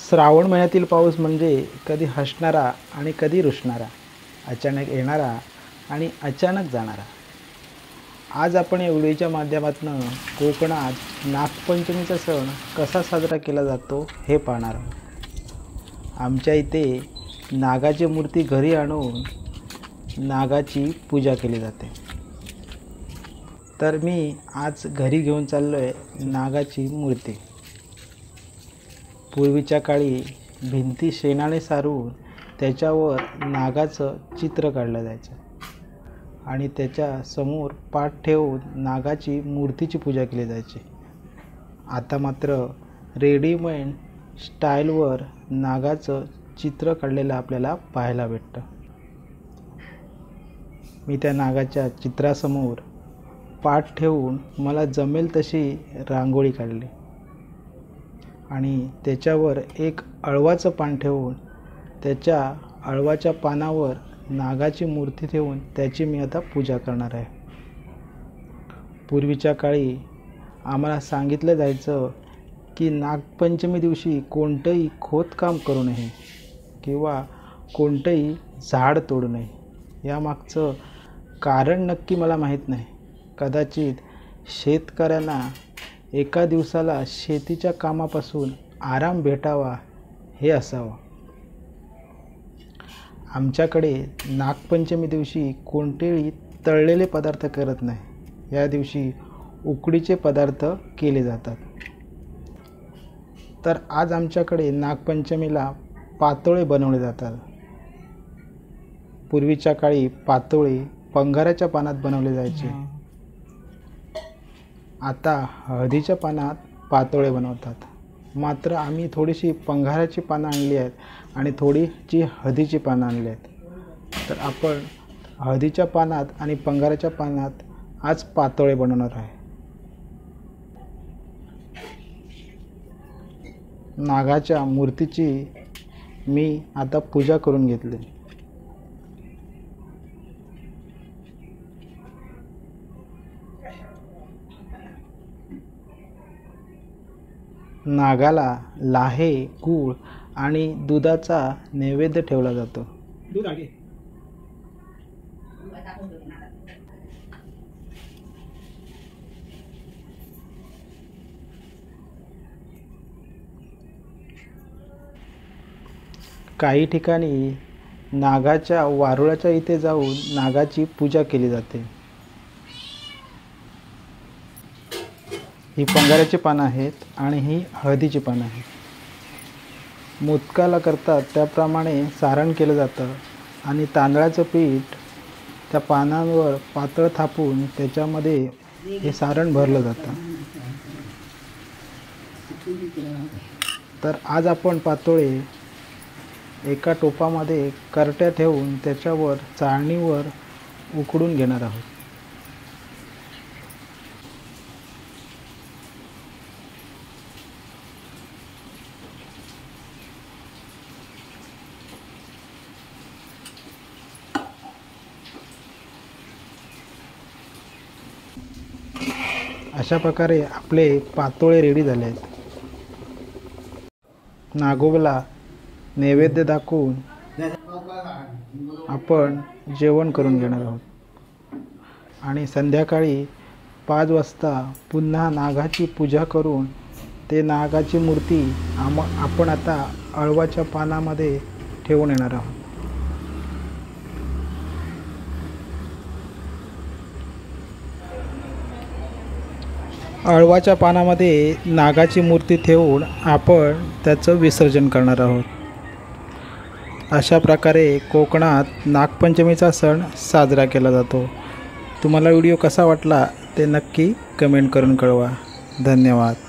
श्रावण महिन्यातील पाऊस म्हणजे कधी हसणारा आणि कधी रुसणारा, अचानक येणारा आणि अचानक जाणारा। आज आपण या व्हिडिओच्या माध्यमातून कोकणात नागपंचमीचा सण कसा साजरा केला जातो हे पाहणार आहोत। आमच्या इथे नागाची मूर्ती घरी आणून नागाची पूजा केली जाते। तर मी आज घरी घेऊन चाललोय नागाची मूर्ती। पूर्वीच्या काळी भिंती शेणाने सारून त्याच्यावर नागाचं चित्र काढलं जायचं आणि त्याच्या समोर पाट ठेवून नागाची मूर्तीची पूजा केली जायची। आता मात्र रेडीमेड स्टाईलवर नागाचं चित्र काढलेलं आपल्याला पाहायला भेटतं। मी त्या नागाच्या चित्रासमोर पाट ठेवून मला जमेल तशी रांगोळी काढली आणि त्याच्यावर एक अळवाचं पान ठेवून त्याच्या अळवाच्या पानावर नागाची मूर्ती ठेवून त्याची मी आता पूजा करणार आहे। पूर्वीच्या काळी आम्हाला सांगितलं जायचं की नागपंचमी दिवशी कोणतंही खोदकाम करू नये किंवा कोणतंही झाड तोडू नये। यामागचं कारण नक्की मला माहीत नाही। कदाचित शेतकऱ्यांना एका दिवसाला शेतीच्या कामापासून आराम भेटावा हे असावं। आमच्याकडे नागपंचमी दिवशी कोणतेही तळलेले पदार्थ करत नाही। या दिवशी उकडीचे पदार्थ केले जातात। तर आज आमच्याकडे नागपंचमीला पातोळे बनवले जातात। पूर्वीच्या काळी पातोळे पंगाराच्या पानात बनवले जायचे। आता हळदीच्या पानात पातोळे बनवतात। मात्र आम्ही थोडीशी पंगाराची पानं आणली आहेत आणि थोडीशी हळदीची पानं आणली आहेत। तर आपण हळदीच्या पानात आणि पंगाराच्या पानात आज पातोळे बनवणार आहे। नागाच्या मूर्तीची मी आता पूजा करून घेतली। नागाला लाहे, गूळ आणि दुधाचा नैवेद्य ठेवला जातो। काही ठिकाणी नागाच्या वारुळाच्या इथे जाऊन नागाची पूजा केली जाते। ही पंगाराची पानं आहेत आणि ही हळदीची पानं आहेत। मोदकाला करतात त्याप्रमाणे सारण केलं जातं आणि तांदळाचं पीठ त्या पानांवर पातळ थापून त्याच्यामध्ये हे सारण भरलं जातं। तर आज आपण पातोळे एका टोपामध्ये करट्या ठेवून त्याच्यावर चाळणीवर उकडून घेणार आहोत। अशा प्रकारे आपले पातोळे रेडी झाले आहेत। नागोबाला नैवेद्य दाखवून आपण जेवण करून घेणार आहोत आणि संध्याकाळी 5 वाजता पुन्हा नागाची पूजा करून ते नागाची मूर्ती आपण आता अळवाच्या पानामध्ये ठेवून येणार आहोत। अळवाच्या पानामध्ये नागाची मूर्ती ठेवून आपण त्याचं विसर्जन करणार आहोत। अशा प्रकारे कोकणात नागपंचमीचा सण साजरा केला जातो। तुम्हाला व्हिडिओ कसा वाटला ते नक्की कमेंट करून कळवा। धन्यवाद।